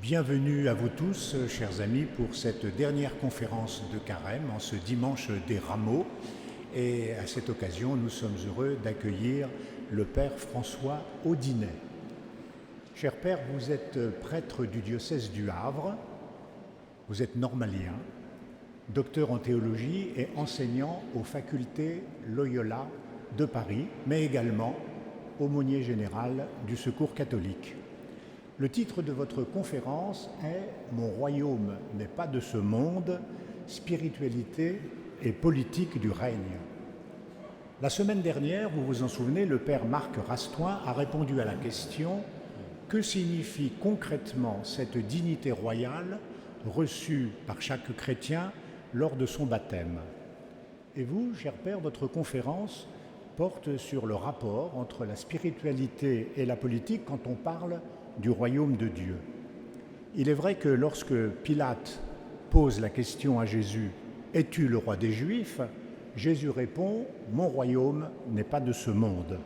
Bienvenue à vous tous, chers amis, pour cette dernière conférence de Carême, en ce dimanche des Rameaux. Et à cette occasion, nous sommes heureux d'accueillir le Père François Audinet. Cher Père, vous êtes prêtre du diocèse du Havre, vous êtes normalien, docteur en théologie et enseignant aux facultés Loyola de Paris, mais également aumônier général du Secours catholique. Le titre de votre conférence est « Mon royaume n'est pas de ce monde, spiritualité et politique du règne ». La semaine dernière, vous vous en souvenez, le père Marc Rastoin a répondu à la question « Que signifie concrètement cette dignité royale reçue par chaque chrétien lors de son baptême ?» Et vous, cher père, votre conférence porte sur le rapport entre la spiritualité et la politique quand on parle du royaume de Dieu. Il est vrai que lorsque Pilate pose la question à Jésus « Es-tu le roi des Juifs ?», Jésus répond « Mon royaume n'est pas de ce monde ».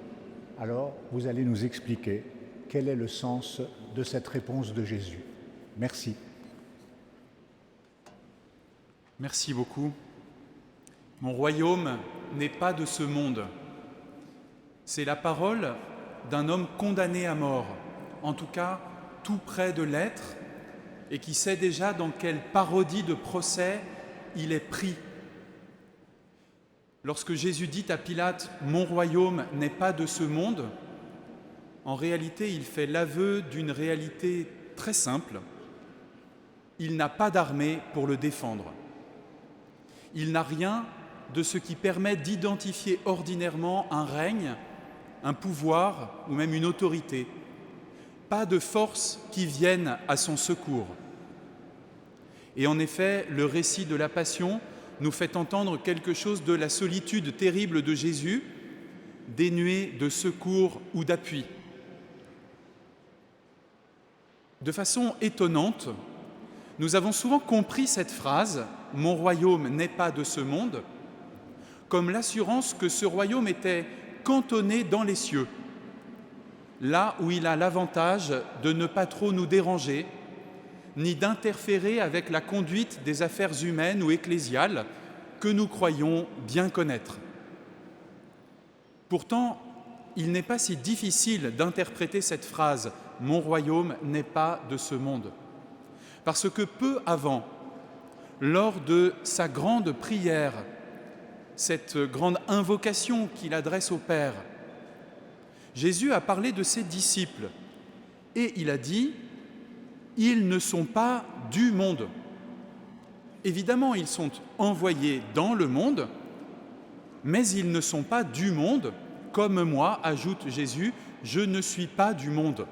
Alors, vous allez nous expliquer quel est le sens de cette réponse de Jésus. Merci. Merci beaucoup. Mon royaume n'est pas de ce monde. C'est la parole d'un homme condamné à mort, en tout cas tout près de l'être, et qui sait déjà dans quelle parodie de procès il est pris. Lorsque Jésus dit à Pilate « Mon royaume n'est pas de ce monde », en réalité il fait l'aveu d'une réalité très simple. Il n'a pas d'armée pour le défendre. Il n'a rien de ce qui permet d'identifier ordinairement un règne, un pouvoir ou même une autorité. Pas de forces qui viennent à son secours. Et en effet, le récit de la Passion nous fait entendre quelque chose de la solitude terrible de Jésus, dénué de secours ou d'appui. De façon étonnante, nous avons souvent compris cette phrase « Mon royaume n'est pas de ce monde » comme l'assurance que ce royaume était cantonné dans les cieux, là où il a l'avantage de ne pas trop nous déranger, ni d'interférer avec la conduite des affaires humaines ou ecclésiales que nous croyons bien connaître. Pourtant, il n'est pas si difficile d'interpréter cette phrase « Mon royaume n'est pas de ce monde », parce que peu avant, lors de sa grande prière, cette grande invocation qu'il adresse au Père, Jésus a parlé de ses disciples et il a dit « Ils ne sont pas du monde ». Évidemment, ils sont envoyés dans le monde, mais ils ne sont pas du monde, comme moi, ajoute Jésus, « Je ne suis pas du monde ».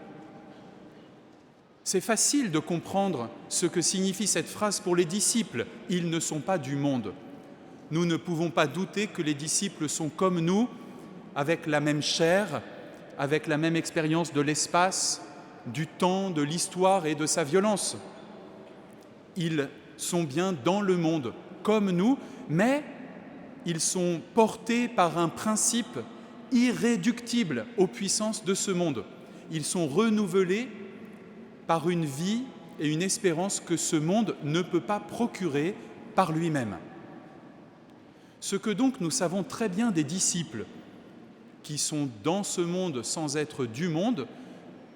C'est facile de comprendre ce que signifie cette phrase pour les disciples « Ils ne sont pas du monde ». Nous ne pouvons pas douter que les disciples sont comme nous, avec la même chair, avec la même expérience de l'espace, du temps, de l'histoire et de sa violence. Ils sont bien dans le monde, comme nous, mais ils sont portés par un principe irréductible aux puissances de ce monde. Ils sont renouvelés par une vie et une espérance que ce monde ne peut pas procurer par lui-même. Ce que donc nous savons très bien des disciples qui sont dans ce monde sans être du monde,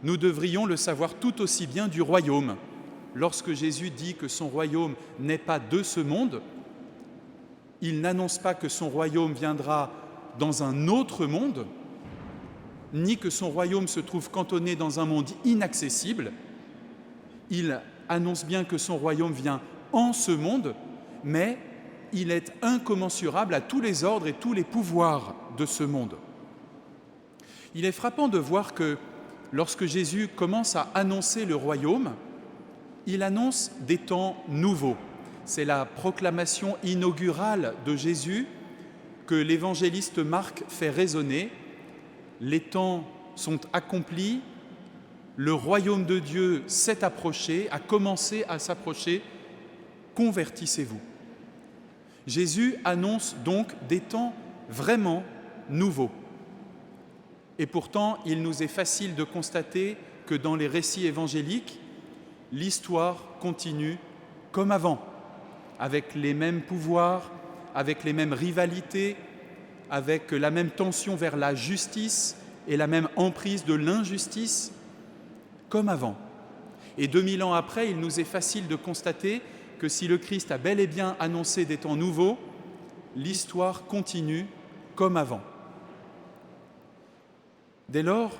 nous devrions le savoir tout aussi bien du royaume. Lorsque Jésus dit que son royaume n'est pas de ce monde, il n'annonce pas que son royaume viendra dans un autre monde, ni que son royaume se trouve cantonné dans un monde inaccessible. Il annonce bien que son royaume vient en ce monde, mais il est incommensurable à tous les ordres et tous les pouvoirs de ce monde. Il est frappant de voir que lorsque Jésus commence à annoncer le royaume, il annonce des temps nouveaux. C'est la proclamation inaugurale de Jésus que l'évangéliste Marc fait résonner. Les temps sont accomplis, le royaume de Dieu s'est approché, a commencé à s'approcher, convertissez-vous. Jésus annonce donc des temps vraiment nouveaux. Et pourtant, il nous est facile de constater que dans les récits évangéliques, l'histoire continue comme avant, avec les mêmes pouvoirs, avec les mêmes rivalités, avec la même tension vers la justice et la même emprise de l'injustice, comme avant. Et 2000 ans après, il nous est facile de constater que si le Christ a bel et bien annoncé des temps nouveaux, l'histoire continue comme avant. Dès lors,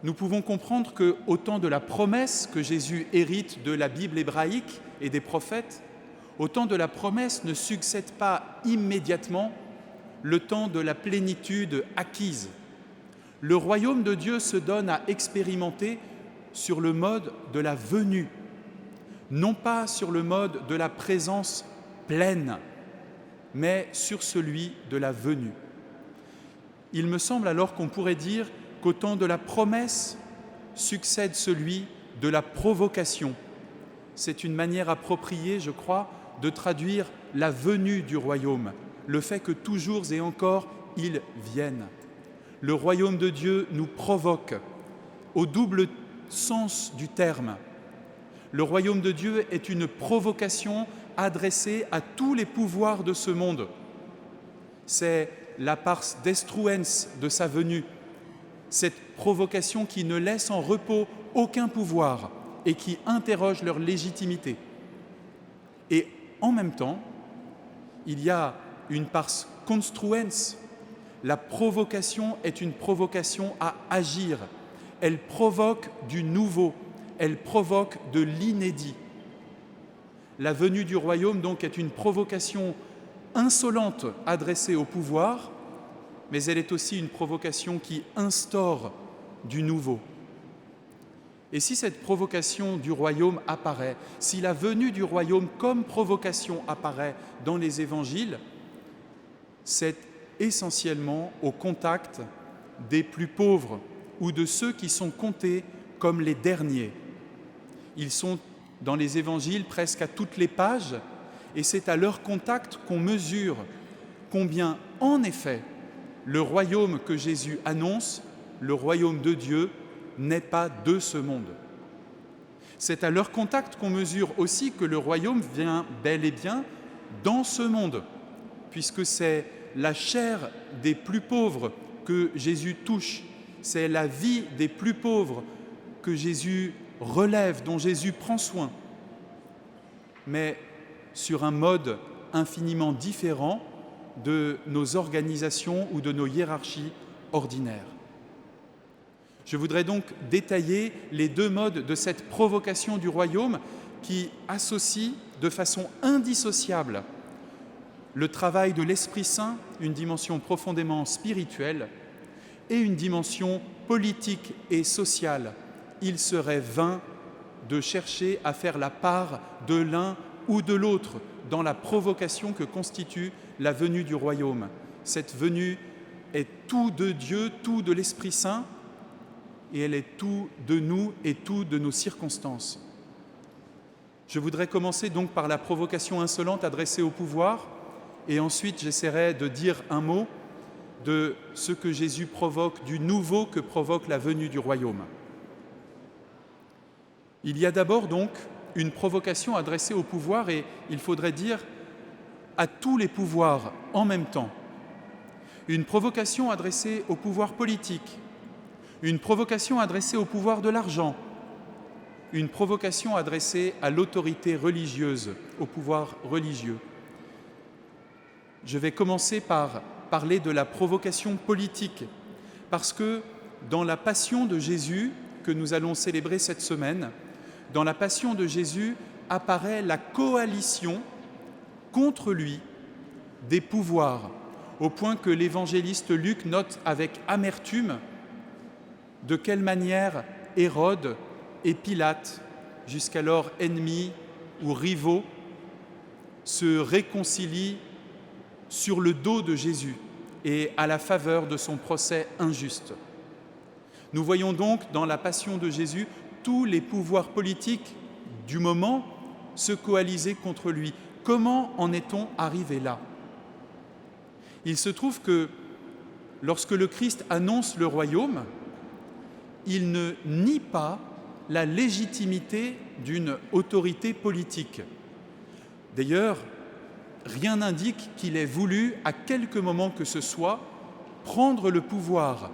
nous pouvons comprendre qu'au temps de la promesse que Jésus hérite de la Bible hébraïque et des prophètes, au temps de la promesse ne succède pas immédiatement le temps de la plénitude acquise. Le royaume de Dieu se donne à expérimenter sur le mode de la venue, non pas sur le mode de la présence pleine, mais sur celui de la venue. Il me semble alors qu'on pourrait dire qu'au temps de la promesse succède celui de la provocation. C'est une manière appropriée, je crois, de traduire la venue du royaume, le fait que toujours et encore il vienne. Le royaume de Dieu nous provoque au double sens du terme. Le royaume de Dieu est une provocation adressée à tous les pouvoirs de ce monde. C'est la pars destruens de sa venue, cette provocation qui ne laisse en repos aucun pouvoir et qui interroge leur légitimité. Et en même temps, il y a une pars construens. La provocation est une provocation à agir. Elle provoque du nouveau, elle provoque de l'inédit. La venue du royaume, donc, est une provocation insolente adressée au pouvoir, mais elle est aussi une provocation qui instaure du nouveau. Et si cette provocation du royaume apparaît, si la venue du royaume comme provocation apparaît dans les évangiles, c'est essentiellement au contact des plus pauvres ou de ceux qui sont comptés comme les derniers. Ils sont dans les évangiles presque à toutes les pages, et c'est à leur contact qu'on mesure combien, en effet, le royaume que Jésus annonce, le royaume de Dieu, n'est pas de ce monde. C'est à leur contact qu'on mesure aussi que le royaume vient bel et bien dans ce monde, puisque c'est la chair des plus pauvres que Jésus touche, c'est la vie des plus pauvres que Jésus relève, dont Jésus prend soin, mais sur un mode infiniment différent de nos organisations ou de nos hiérarchies ordinaires. Je voudrais donc détailler les deux modes de cette provocation du royaume qui associent de façon indissociable le travail de l'Esprit Saint, une dimension profondément spirituelle, et une dimension politique et sociale. Il serait vain de chercher à faire la part de l'un ou de l'autre dans la provocation que constitue la venue du royaume. Cette venue est tout de Dieu, tout de l'Esprit Saint, et elle est tout de nous et tout de nos circonstances. Je voudrais commencer donc par la provocation insolente adressée au pouvoir, et ensuite j'essaierai de dire un mot de ce que Jésus provoque, du nouveau que provoque la venue du royaume. Il y a d'abord donc une provocation adressée au pouvoir, et il faudrait dire à tous les pouvoirs en même temps. Une provocation adressée au pouvoir politique, une provocation adressée au pouvoir de l'argent, une provocation adressée à l'autorité religieuse, au pouvoir religieux. Je vais commencer par parler de la provocation politique, parce que dans la passion de Jésus que nous allons célébrer cette semaine, dans la passion de Jésus apparaît la coalition contre lui des pouvoirs, au point que l'évangéliste Luc note avec amertume de quelle manière Hérode et Pilate, jusqu'alors ennemis ou rivaux, se réconcilient sur le dos de Jésus et à la faveur de son procès injuste. Nous voyons donc dans la passion de Jésus tous les pouvoirs politiques du moment se coaliser contre lui. Comment en est-on arrivé là ? Il se trouve que lorsque le Christ annonce le royaume, il ne nie pas la légitimité d'une autorité politique. D'ailleurs, rien n'indique qu'il ait voulu, à quelque moment que ce soit, prendre le pouvoir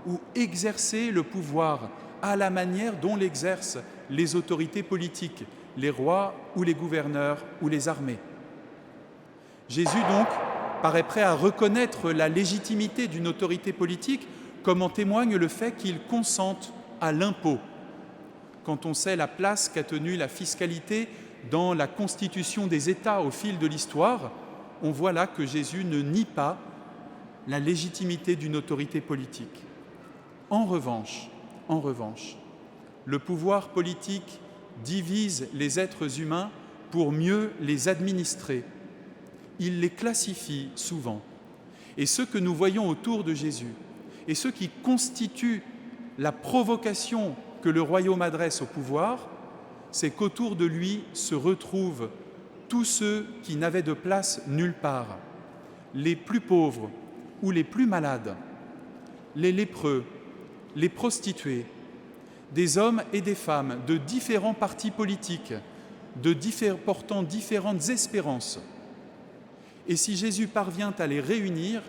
ou exercer le pouvoir à la manière dont l'exercent les autorités politiques, les rois ou les gouverneurs ou les armées. Jésus, donc, paraît prêt à reconnaître la légitimité d'une autorité politique, comme en témoigne le fait qu'il consente à l'impôt. Quand on sait la place qu'a tenue la fiscalité dans la constitution des États au fil de l'histoire, on voit là que Jésus ne nie pas la légitimité d'une autorité politique. En revanche, le pouvoir politique divise les êtres humains pour mieux les administrer. Il les classifie souvent. Et ce que nous voyons autour de Jésus, et ce qui constitue la provocation que le royaume adresse au pouvoir, c'est qu'autour de lui se retrouvent tous ceux qui n'avaient de place nulle part, les plus pauvres ou les plus malades, les lépreux, les prostituées, des hommes et des femmes de différents partis politiques, portant différentes espérances. Et si Jésus parvient à les réunir,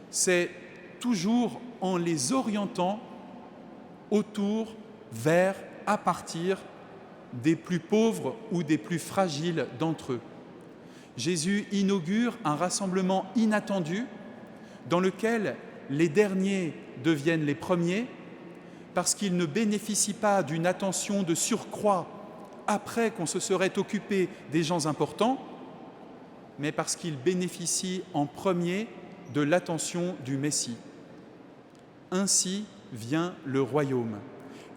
c'est toujours en les orientant autour, vers, à partir des plus pauvres ou des plus fragiles d'entre eux. Jésus inaugure un rassemblement inattendu dans lequel les derniers deviennent les premiers parce qu'ils ne bénéficient pas d'une attention de surcroît après qu'on se serait occupé des gens importants, mais parce qu'ils bénéficient en premier de l'attention du Messie. Ainsi vient le royaume.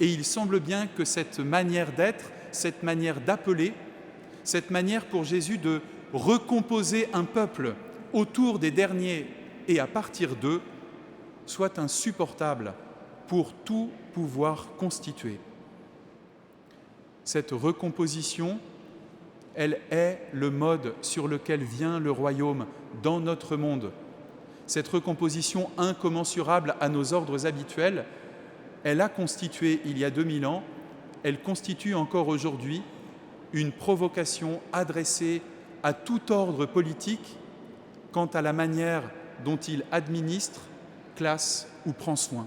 Et il semble bien que cette manière d'être, cette manière d'appeler, cette manière pour Jésus de recomposer un peuple autour des derniers et à partir d'eux, soit insupportable pour tout pouvoir constituer. Cette recomposition, elle est le mode sur lequel vient le royaume dans notre monde. Cette recomposition incommensurable à nos ordres habituels, elle a constitué il y a 2000 ans, elle constitue encore aujourd'hui une provocation adressée à tout ordre politique quant à la manière dont il administre, classe ou prend soin.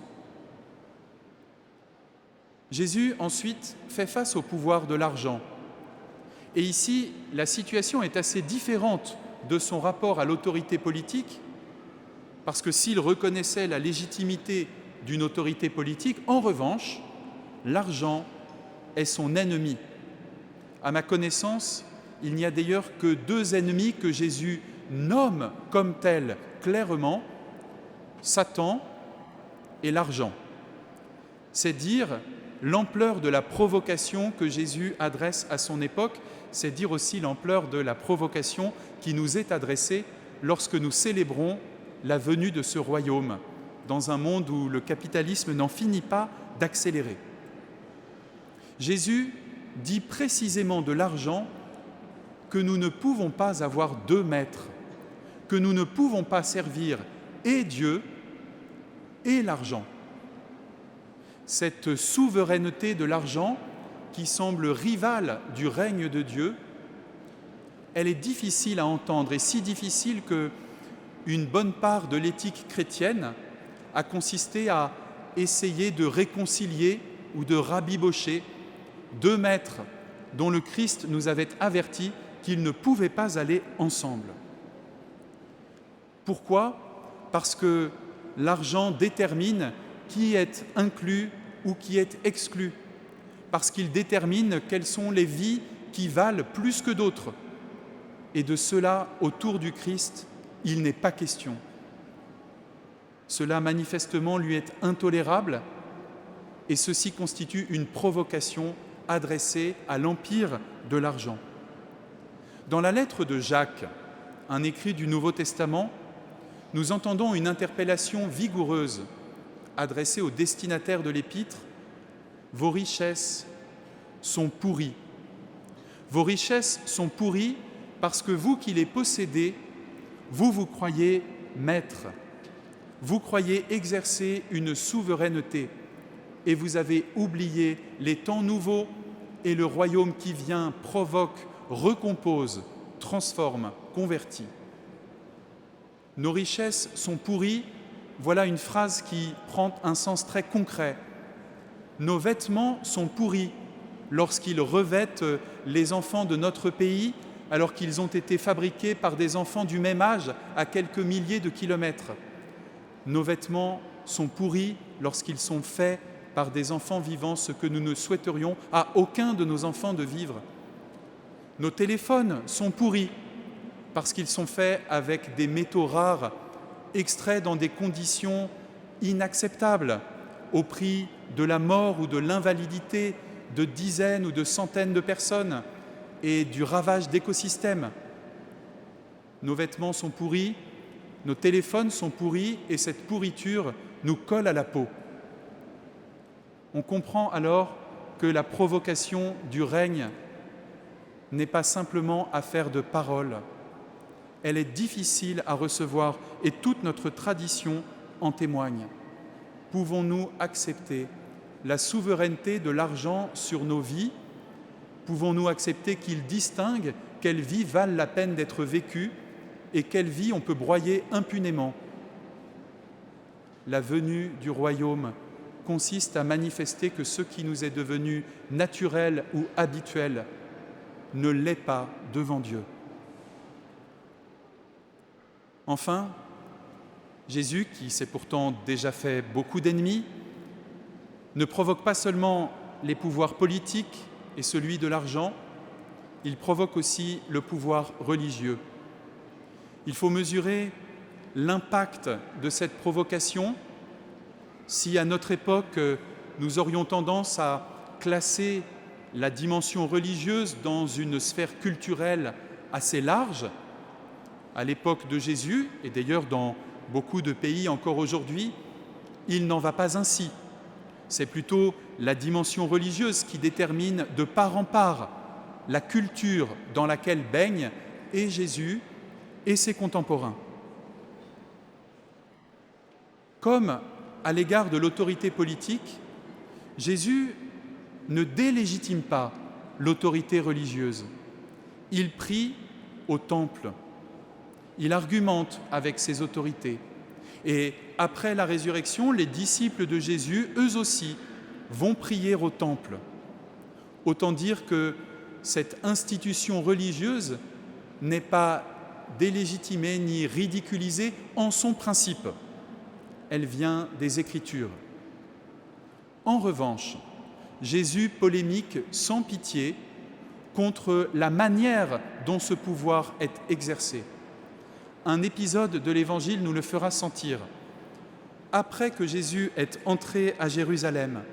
Jésus, ensuite, fait face au pouvoir de l'argent. Et ici, la situation est assez différente de son rapport à l'autorité politique, parce que s'il reconnaissait la légitimité d'une autorité politique, en revanche, l'argent est son ennemi. À ma connaissance, il n'y a d'ailleurs que 2 ennemis que Jésus nomme comme tels clairement, Satan et l'argent. C'est dire l'ampleur de la provocation que Jésus adresse à son époque, c'est dire aussi l'ampleur de la provocation qui nous est adressée lorsque nous célébrons la venue de ce royaume dans un monde où le capitalisme n'en finit pas d'accélérer. Jésus dit précisément de l'argent que nous ne pouvons pas avoir 2 maîtres, que nous ne pouvons pas servir et Dieu et l'argent. Cette souveraineté de l'argent qui semble rivale du règne de Dieu, elle est difficile à entendre et si difficile qu'une bonne part de l'éthique chrétienne a consisté à essayer de réconcilier ou de rabibocher 2 maîtres dont le Christ nous avait avertis qu'ils ne pouvaient pas aller ensemble. Pourquoi ? Parce que l'argent détermine qui est inclus ou qui est exclu, parce qu'il détermine quelles sont les vies qui valent plus que d'autres. Et de cela, autour du Christ, il n'est pas question. Cela, manifestement, lui est intolérable, et ceci constitue une provocation adressée à l'empire de l'argent. Dans la lettre de Jacques, un écrit du Nouveau Testament, nous entendons une interpellation vigoureuse adressée au destinataire de l'épître. Vos richesses sont pourries. Vos richesses sont pourries parce que vous qui les possédez, vous croyez maître. Vous croyez exercer une souveraineté et vous avez oublié les temps nouveaux et le royaume qui vient provoque, recompose, transforme, convertit. Nos richesses sont pourries, voilà une phrase qui prend un sens très concret. Nos vêtements sont pourris lorsqu'ils revêtent les enfants de notre pays, alors qu'ils ont été fabriqués par des enfants du même âge à quelques milliers de kilomètres. Nos vêtements sont pourris lorsqu'ils sont faits par des enfants vivant ce que nous ne souhaiterions à aucun de nos enfants de vivre. Nos téléphones sont pourris parce qu'ils sont faits avec des métaux rares, extraits dans des conditions inacceptables, au prix de la mort ou de l'invalidité de dizaines ou de centaines de personnes et du ravage d'écosystèmes. Nos vêtements sont pourris, nos téléphones sont pourris et cette pourriture nous colle à la peau. On comprend alors que la provocation du règne n'est pas simplement affaire de paroles. Elle est difficile à recevoir et toute notre tradition en témoigne. Pouvons-nous accepter la souveraineté de l'argent sur nos vies? Pouvons-nous accepter qu'il distingue quelles vies valent la peine d'être vécues et quelles vies on peut broyer impunément? La venue du royaume consiste à manifester que ce qui nous est devenu naturel ou habituel ne l'est pas devant Dieu. Enfin, Jésus, qui s'est pourtant déjà fait beaucoup d'ennemis, ne provoque pas seulement les pouvoirs politiques et celui de l'argent, il provoque aussi le pouvoir religieux. Il faut mesurer l'impact de cette provocation. Si à notre époque, nous aurions tendance à classer la dimension religieuse dans une sphère culturelle assez large, à l'époque de Jésus, et d'ailleurs dans beaucoup de pays encore aujourd'hui, il n'en va pas ainsi. C'est plutôt la dimension religieuse qui détermine de part en part la culture dans laquelle baignent et Jésus et ses contemporains. Comme à l'égard de l'autorité politique, Jésus ne délégitime pas l'autorité religieuse. Il prie au temple. Il argumente avec ses autorités. Et après la résurrection, les disciples de Jésus, eux aussi, vont prier au temple. Autant dire que cette institution religieuse n'est pas délégitimée ni ridiculisée en son principe. Elle vient des Écritures. En revanche, Jésus polémique sans pitié contre la manière dont ce pouvoir est exercé. Un épisode de l'Évangile nous le fera sentir. Après que Jésus est entré à Jérusalem,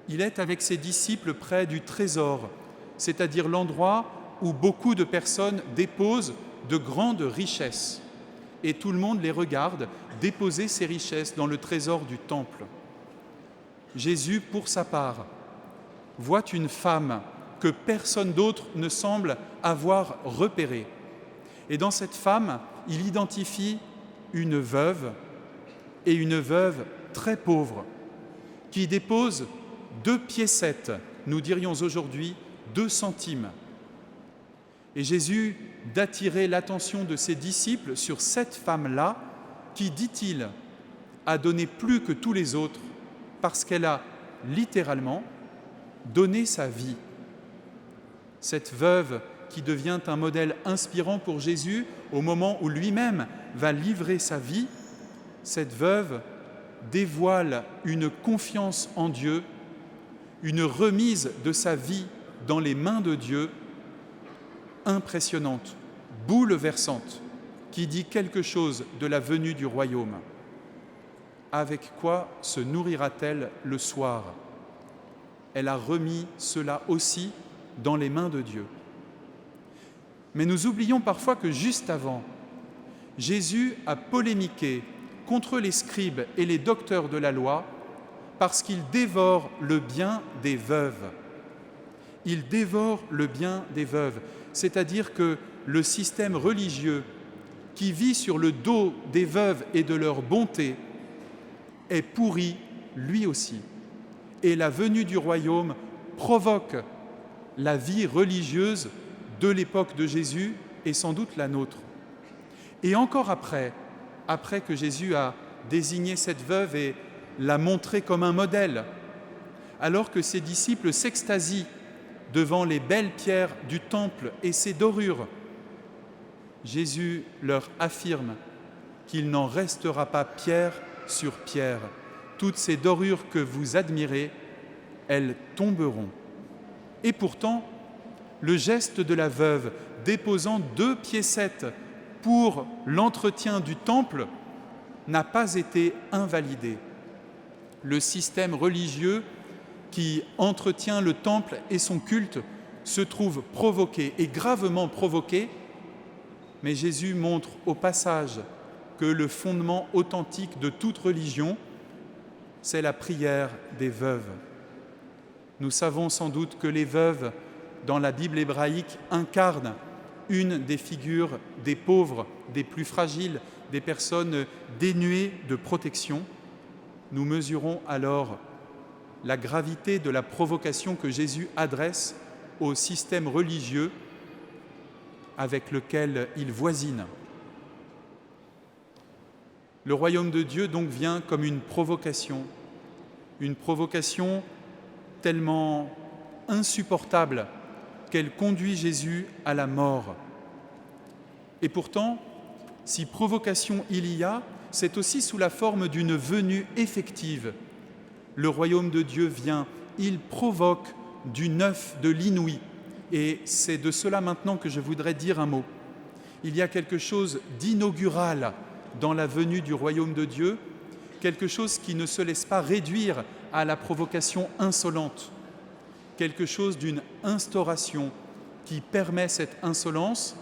il est avec ses disciples près du trésor, c'est-à-dire l'endroit où beaucoup de personnes déposent de grandes richesses. Et tout le monde les regarde déposer ces richesses dans le trésor du temple. Jésus, pour sa part, voit une femme que personne d'autre ne semble avoir repérée. Et dans cette femme, il identifie une veuve, et une veuve très pauvre, qui dépose 2 piécettes, nous dirions aujourd'hui 2 centimes. Et Jésus d'attirer l'attention de ses disciples sur cette femme-là, qui, dit-il, a donné plus que tous les autres, parce qu'elle a littéralement donné sa vie. Cette veuve qui devient un modèle inspirant pour Jésus au moment où lui-même va livrer sa vie, cette veuve dévoile une confiance en Dieu, une remise de sa vie dans les mains de Dieu impressionnante, bouleversante, qui dit quelque chose de la venue du royaume. Avec quoi se nourrira-t-elle le soir? Elle a remis cela aussi dans les mains de Dieu. Mais nous oublions parfois que juste avant, Jésus a polémiqué contre les scribes et les docteurs de la loi parce qu'ils dévorent le bien des veuves. Ils dévorent le bien des veuves, c'est-à-dire que le système religieux qui vit sur le dos des veuves et de leur bonté est pourri lui aussi. Et la venue du royaume provoque la vie religieuse de l'époque de Jésus et sans doute la nôtre. Et encore après que Jésus a désigné cette veuve et l'a montrée comme un modèle, alors que ses disciples s'extasient devant les belles pierres du temple et ses dorures, Jésus leur affirme qu'il n'en restera pas pierre sur pierre. Toutes ces dorures que vous admirez, elles tomberont. Et pourtant, le geste de la veuve déposant 2 piécettes pour l'entretien du temple n'a pas été invalidé. Le système religieux qui entretient le temple et son culte se trouve provoqué et gravement provoqué, mais Jésus montre au passage que le fondement authentique de toute religion, c'est la prière des veuves. Nous savons sans doute que les veuves, dans la Bible hébraïque, incarnent une des figures des pauvres, des plus fragiles, des personnes dénuées de protection. Nous mesurons alors la gravité de la provocation que Jésus adresse au système religieux avec lequel il voisine. Le royaume de Dieu donc vient comme une provocation tellement insupportable qu'elle conduit Jésus à la mort. Et pourtant, si provocation il y a, c'est aussi sous la forme d'une venue effective. Le royaume de Dieu vient, il provoque du neuf, de l'inouï. Et c'est de cela maintenant que je voudrais dire un mot. Il y a quelque chose d'inaugural dans la venue du royaume de Dieu, quelque chose qui ne se laisse pas réduire à la provocation insolente, quelque chose d'une instauration qui permet cette insolence,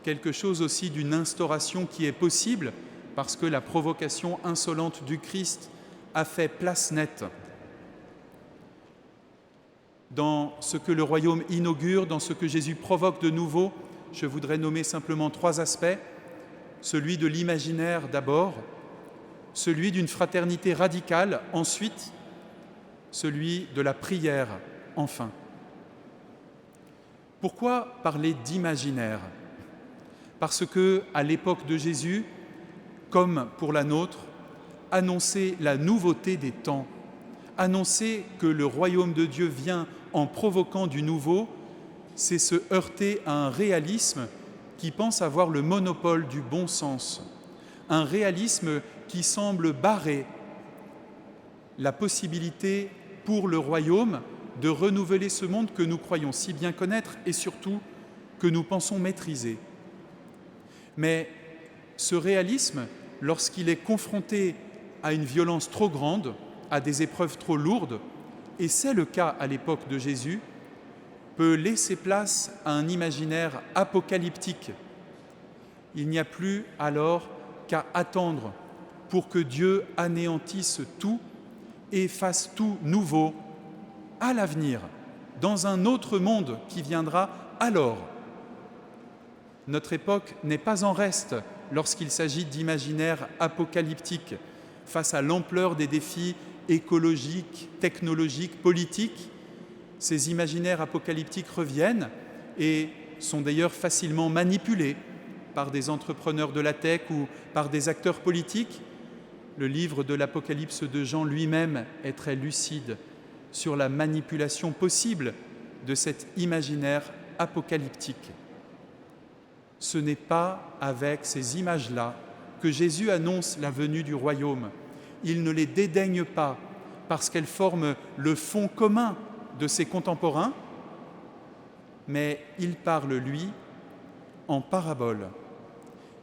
quelque chose aussi d'une instauration qui est possible parce que la provocation insolente du Christ a fait place nette. Dans ce que le royaume inaugure, dans ce que Jésus provoque de nouveau, je voudrais nommer simplement 3 aspects. Celui de l'imaginaire d'abord, celui d'une fraternité radicale ensuite, celui de la prière enfin. Pourquoi parler d'imaginaire ? Parce que, à l'époque de Jésus, comme pour la nôtre, annoncer la nouveauté des temps, annoncer que le royaume de Dieu vient en provoquant du nouveau, c'est se heurter à un réalisme qui pense avoir le monopole du bon sens, un réalisme qui semble barrer la possibilité pour le royaume de renouveler ce monde que nous croyons si bien connaître et surtout que nous pensons maîtriser. Mais ce réalisme, lorsqu'il est confronté à une violence trop grande, à des épreuves trop lourdes, et c'est le cas à l'époque de Jésus, peut laisser place à un imaginaire apocalyptique. Il n'y a plus alors qu'à attendre pour que Dieu anéantisse tout et fasse tout nouveau à l'avenir, dans un autre monde qui viendra alors. Notre époque n'est pas en reste lorsqu'il s'agit d'imaginaire apocalyptique face à l'ampleur des défis écologiques, technologiques, politiques. Ces imaginaires apocalyptiques reviennent et sont d'ailleurs facilement manipulés par des entrepreneurs de la tech ou par des acteurs politiques. Le livre de l'Apocalypse de Jean lui-même est très lucide sur la manipulation possible de cet imaginaire apocalyptique. Ce n'est pas avec ces images-là que Jésus annonce la venue du royaume. Il ne les dédaigne pas parce qu'elles forment le fond commun de ses contemporains, mais il parle, lui, en parabole.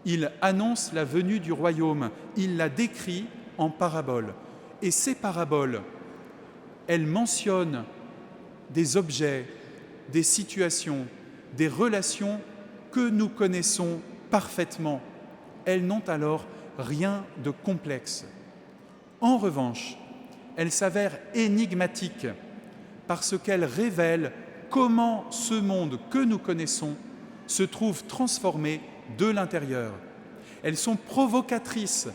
Il annonce la venue du royaume, il la décrit en parabole. Et ces paraboles, elles mentionnent des objets, des situations, des relations que nous connaissons parfaitement. Elles n'ont alors rien de complexe. En revanche, elles s'avèrent énigmatiques parce qu'elles révèlent comment ce monde que nous connaissons se trouve transformé de l'intérieur. Elles sont provocatrices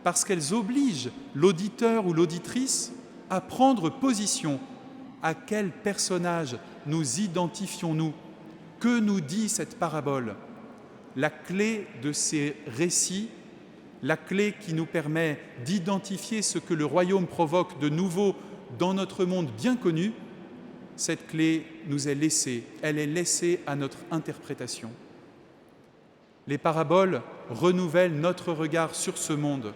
parce qu'elles obligent l'auditeur ou l'auditrice à prendre position à quel personnage nous identifions-nous? Que nous dit cette parabole? La clé de ces récits, la clé qui nous permet d'identifier ce que le royaume provoque de nouveau dans notre monde bien connu, cette clé nous est laissée, elle est laissée à notre interprétation. Les paraboles renouvellent notre regard sur ce monde.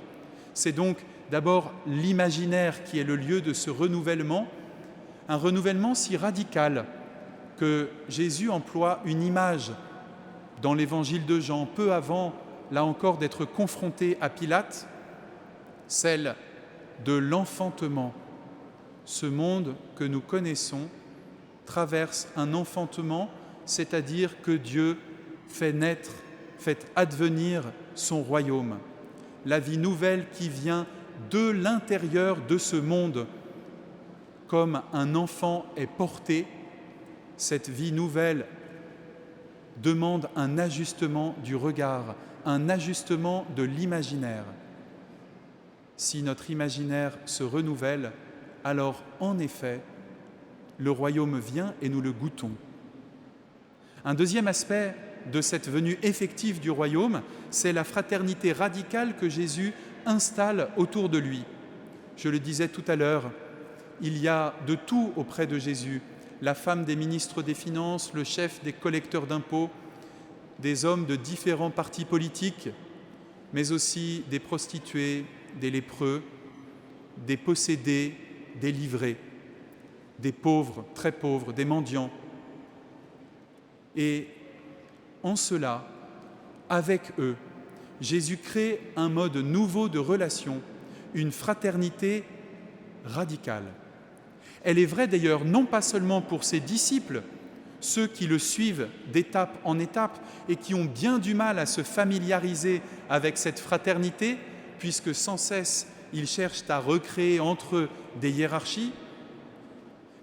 C'est donc d'abord l'imaginaire qui est le lieu de ce renouvellement, un renouvellement si radical que Jésus emploie une image dans l'évangile de Jean, peu avant, là encore, d'être confronté à Pilate, celle de l'enfantement. Ce monde que nous connaissons traverse un enfantement, c'est-à-dire que Dieu fait naître, fait advenir son royaume. La vie nouvelle qui vient de l'intérieur de ce monde, comme un enfant est porté, cette vie nouvelle demande un ajustement du regard, un ajustement de l'imaginaire. Si notre imaginaire se renouvelle, alors en effet, le royaume vient et nous le goûtons. Un deuxième aspect de cette venue effective du royaume, c'est la fraternité radicale que Jésus installe autour de lui. Je le disais tout à l'heure, il y a de tout auprès de Jésus. La femme des ministres des Finances, le chef des collecteurs d'impôts, des hommes de différents partis politiques, mais aussi des prostituées, des lépreux, des possédés, des livrés, des pauvres, très pauvres, des mendiants. Et en cela, avec eux, Jésus crée un mode nouveau de relation, une fraternité radicale. Elle est vraie d'ailleurs non pas seulement pour ses disciples, ceux qui le suivent d'étape en étape et qui ont bien du mal à se familiariser avec cette fraternité, puisque sans cesse ils cherchent à recréer entre eux des hiérarchies,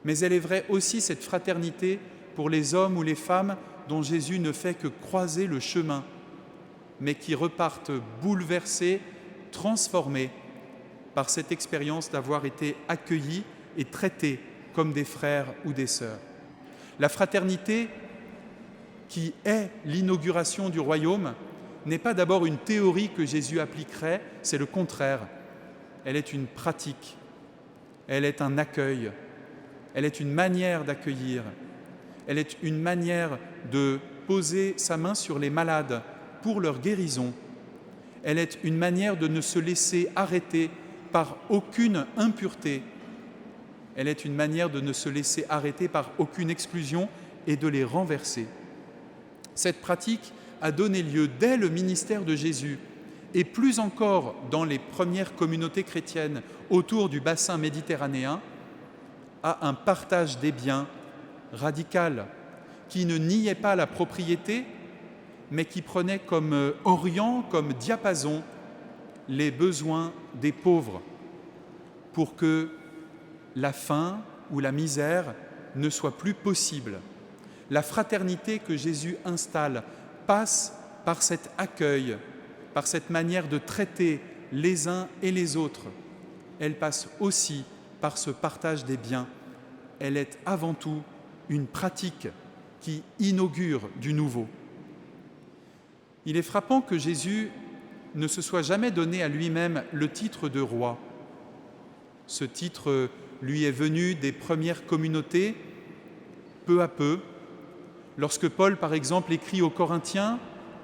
mais elle est vraie aussi cette fraternité pour les hommes ou les femmes dont Jésus ne fait que croiser le chemin, mais qui repartent bouleversés, transformés par cette expérience d'avoir été accueillis et traités comme des frères ou des sœurs. La fraternité, qui est l'inauguration du royaume, n'est pas d'abord une théorie que Jésus appliquerait, c'est le contraire. Elle est une pratique, elle est un accueil, elle est une manière d'accueillir, elle est une manière de poser sa main sur les malades pour leur guérison. Elle est une manière de ne se laisser arrêter par aucune impureté. Elle est une manière de ne se laisser arrêter par aucune exclusion et de les renverser. Cette pratique a donné lieu dès le ministère de Jésus et plus encore dans les premières communautés chrétiennes autour du bassin méditerranéen à un partage des biens radical qui ne niait pas la propriété mais qui prenait comme orient, comme diapason les besoins des pauvres pour que la faim ou la misère ne soit plus possible. La fraternité que Jésus installe passe par cet accueil, par cette manière de traiter les uns et les autres. Elle passe aussi par ce partage des biens. Elle est avant tout une pratique qui inaugure du nouveau. Il est frappant que Jésus ne se soit jamais donné à lui-même le titre de roi. Ce titre lui est venu des premières communautés, peu à peu. Lorsque Paul, par exemple, écrit aux Corinthiens,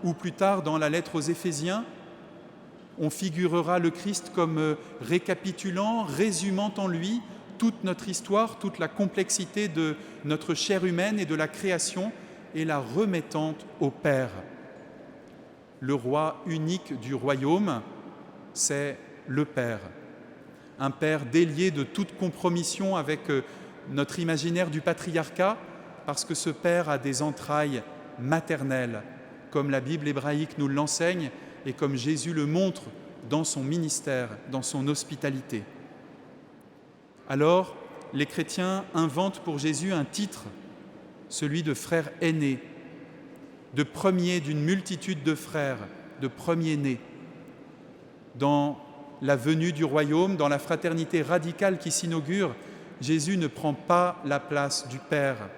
ou plus tard dans la lettre aux Éphésiens, on figurera le Christ comme récapitulant, résumant en lui toute notre histoire, toute la complexité de notre chair humaine et de la création, et la remettant au Père. Le roi unique du royaume, c'est le Père. Un Père délié de toute compromission avec notre imaginaire du patriarcat, parce que ce Père a des entrailles maternelles, comme la Bible hébraïque nous l'enseigne et comme Jésus le montre dans son ministère, dans son hospitalité. Alors, les chrétiens inventent pour Jésus un titre, celui de frère aîné, de premier d'une multitude de frères, de premier-né. Dans la venue du royaume, dans la fraternité radicale qui s'inaugure, Jésus ne prend pas la place du Père.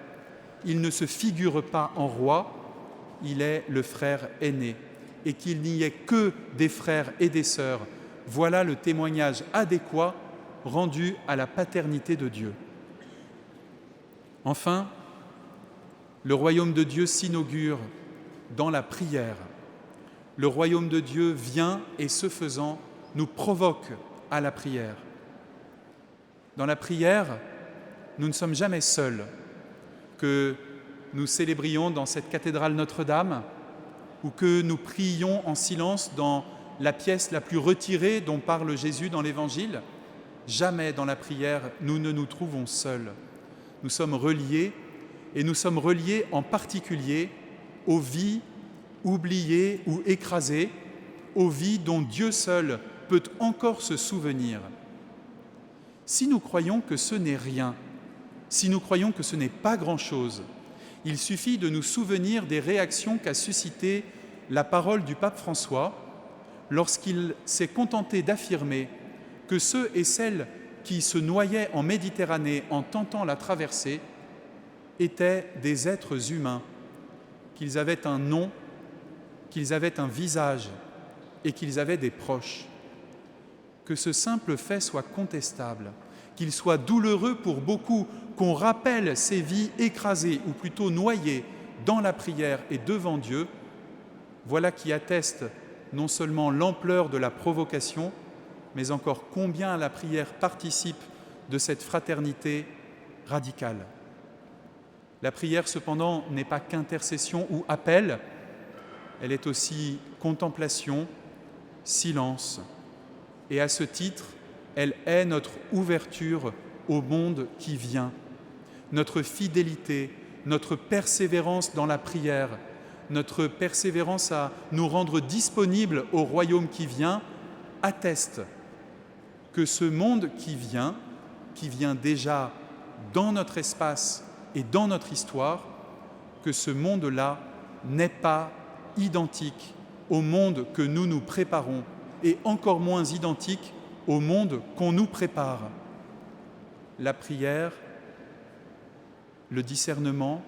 il ne se figure pas en roi, il est le frère aîné, et qu'il n'y ait que des frères et des sœurs. Voilà le témoignage adéquat rendu à la paternité de Dieu. Enfin, le royaume de Dieu s'inaugure dans la prière. Le royaume de Dieu vient et, ce faisant, nous provoque à la prière. Dans la prière, nous ne sommes jamais seuls, que nous célébrions dans cette cathédrale Notre-Dame ou que nous prions en silence dans la pièce la plus retirée dont parle Jésus dans l'Évangile. Jamais dans la prière, nous ne nous trouvons seuls. Nous sommes reliés, et nous sommes reliés en particulier aux vies oubliées ou écrasées, aux vies dont Dieu seul peut encore se souvenir. Si nous croyons que ce n'est rien, si nous croyons que ce n'est pas grand-chose, il suffit de nous souvenir des réactions qu'a suscitées la parole du pape François lorsqu'il s'est contenté d'affirmer que ceux et celles qui se noyaient en Méditerranée en tentant la traversée étaient des êtres humains, qu'ils avaient un nom, qu'ils avaient un visage et qu'ils avaient des proches. Que ce simple fait soit contestable, qu'il soit douloureux pour beaucoup, qu'on rappelle ces vies écrasées ou plutôt noyées dans la prière et devant Dieu, voilà qui atteste non seulement l'ampleur de la provocation, mais encore combien la prière participe de cette fraternité radicale. La prière, cependant, n'est pas qu'intercession ou appel, elle est aussi contemplation, silence, et à ce titre, elle est notre ouverture au monde qui vient, notre fidélité, notre persévérance dans la prière, notre persévérance à nous rendre disponibles au royaume qui vient, atteste que ce monde qui vient déjà dans notre espace et dans notre histoire, que ce monde-là n'est pas identique au monde que nous nous préparons et encore moins identique au monde qu'on nous prépare. La prière, le discernement,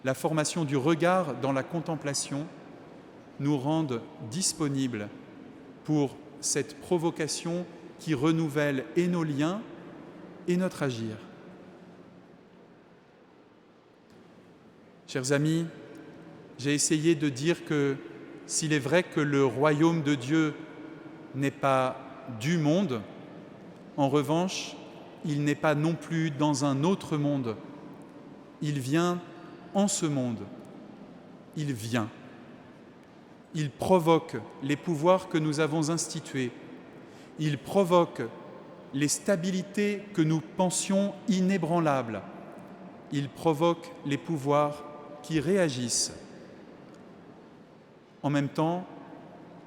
la formation du regard dans la contemplation nous rendent disponibles pour cette provocation qui renouvelle et nos liens et notre agir. Chers amis, j'ai essayé de dire que s'il est vrai que le royaume de Dieu n'est pas du monde, en revanche, il n'est pas non plus dans un autre monde. Il vient en ce monde. Il vient. Il provoque les pouvoirs que nous avons institués. Il provoque les stabilités que nous pensions inébranlables. Il provoque les pouvoirs qui réagissent. En même temps,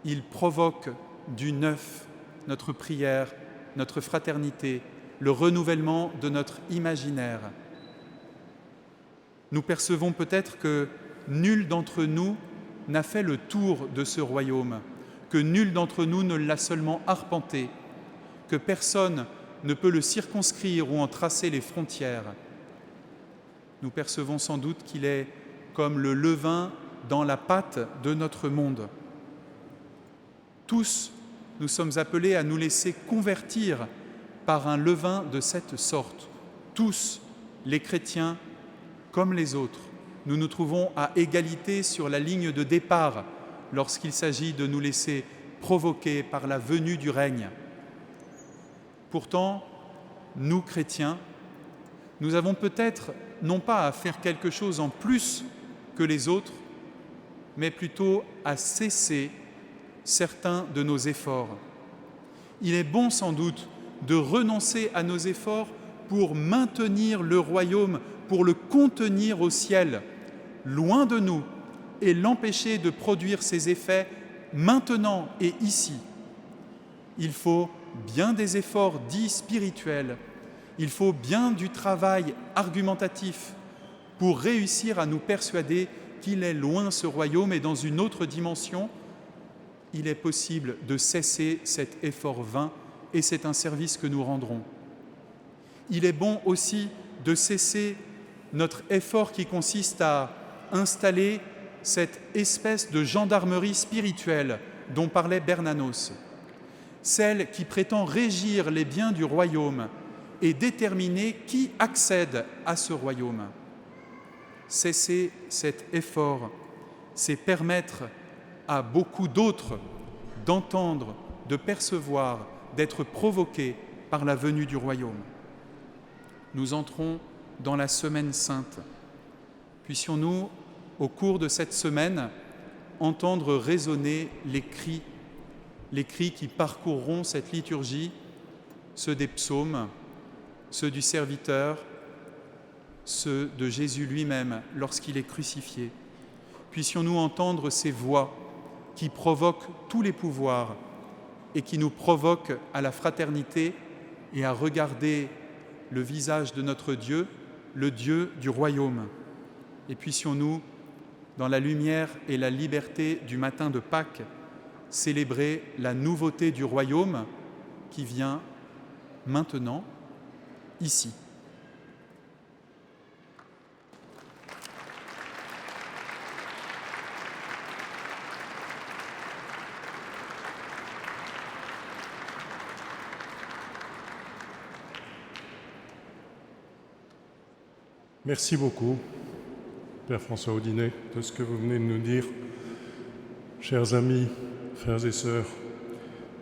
il provoque du neuf notre prière, notre fraternité, le renouvellement de notre imaginaire. Nous percevons peut-être que nul d'entre nous n'a fait le tour de ce royaume, que nul d'entre nous ne l'a seulement arpenté, que personne ne peut le circonscrire ou en tracer les frontières. Nous percevons sans doute qu'il est comme le levain dans la pâte de notre monde. Tous, nous sommes appelés à nous laisser convertir par un levain de cette sorte. Tous, les chrétiens comme les autres, nous nous trouvons à égalité sur la ligne de départ lorsqu'il s'agit de nous laisser provoquer par la venue du règne. Pourtant, nous, chrétiens, nous avons peut-être non pas à faire quelque chose en plus que les autres, mais plutôt à cesser certains de nos efforts. Il est bon sans doute de renoncer à nos efforts pour maintenir le royaume, pour le contenir au ciel, loin de nous, et l'empêcher de produire ses effets maintenant et ici. Il faut bien des efforts dits spirituels, il faut bien du travail argumentatif pour réussir à nous persuader qu'il est loin ce royaume et dans une autre dimension, il est possible de cesser cet effort vain et c'est un service que nous rendrons. Il est bon aussi de cesser notre effort qui consiste à installer cette espèce de gendarmerie spirituelle dont parlait Bernanos, celle qui prétend régir les biens du royaume et déterminer qui accède à ce royaume. Cesser cet effort, c'est permettre à beaucoup d'autres d'entendre, de percevoir, d'être provoqués par la venue du royaume. Nous entrons dans la Semaine Sainte. Puissions-nous, au cours de cette semaine, entendre résonner les cris qui parcourront cette liturgie, ceux des psaumes, ceux du serviteur, ceux de Jésus lui-même lorsqu'il est crucifié. Puissions-nous entendre ces voix qui provoquent tous les pouvoirs et qui nous provoquent à la fraternité et à regarder le visage de notre Dieu, le Dieu du royaume. Et puissions-nous, dans la lumière et la liberté du matin de Pâques, célébrer la nouveauté du royaume qui vient maintenant, ici. Merci beaucoup, Père François Audinet, de ce que vous venez de nous dire. Chers amis, frères et sœurs,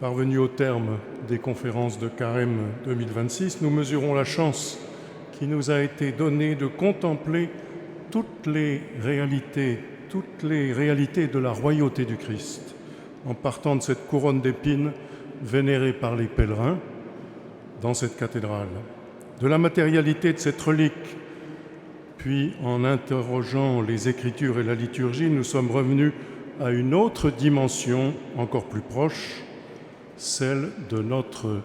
parvenus au terme des conférences de Carême 2026, nous mesurons la chance qui nous a été donnée de contempler toutes les réalités de la royauté du Christ, en partant de cette couronne d'épines vénérée par les pèlerins dans cette cathédrale, de la matérialité de cette relique. Puis, en interrogeant les Écritures et la liturgie, nous sommes revenus à une autre dimension encore plus proche, celle de notre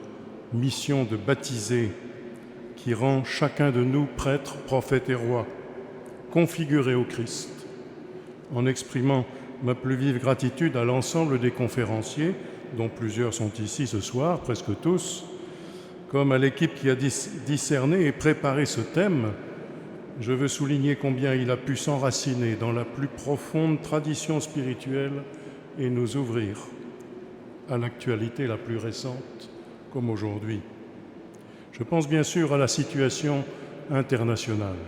mission de baptiser, qui rend chacun de nous prêtre, prophète et roi, configuré au Christ. En exprimant ma plus vive gratitude à l'ensemble des conférenciers, dont plusieurs sont ici ce soir, presque tous, comme à l'équipe qui a discerné et préparé ce thème, je veux souligner combien il a pu s'enraciner dans la plus profonde tradition spirituelle et nous ouvrir à l'actualité la plus récente, comme aujourd'hui. Je pense bien sûr à la situation internationale,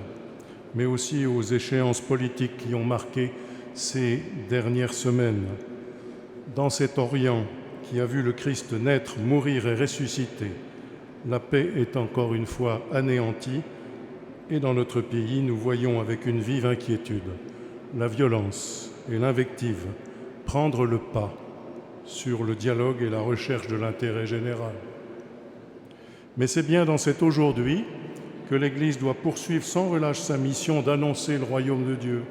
mais aussi aux échéances politiques qui ont marqué ces dernières semaines. Dans cet Orient qui a vu le Christ naître, mourir et ressusciter, la paix est encore une fois anéantie. Et dans notre pays, nous voyons avec une vive inquiétude la violence et l'invective prendre le pas sur le dialogue et la recherche de l'intérêt général. Mais c'est bien dans cet aujourd'hui que l'Église doit poursuivre sans relâche sa mission d'annoncer le royaume de Dieu,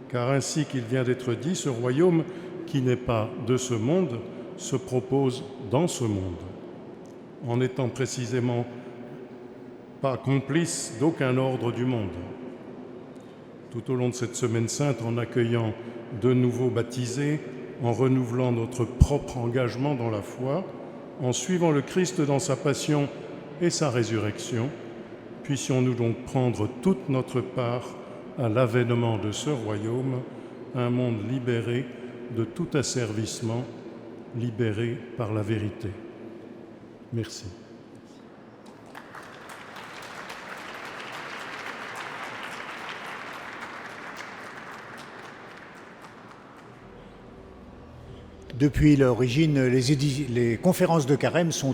car ainsi qu'il vient d'être dit, ce royaume qui n'est pas de ce monde se propose dans ce monde, en étant précisément pas complice d'aucun ordre du monde. Tout au long de cette Semaine Sainte, en accueillant de nouveaux baptisés, en renouvelant notre propre engagement dans la foi, en suivant le Christ dans sa passion et sa résurrection, puissions-nous donc prendre toute notre part à l'avènement de ce royaume, un monde libéré de tout asservissement, libéré par la vérité. Merci. Depuis l'origine, les conférences de Carême sont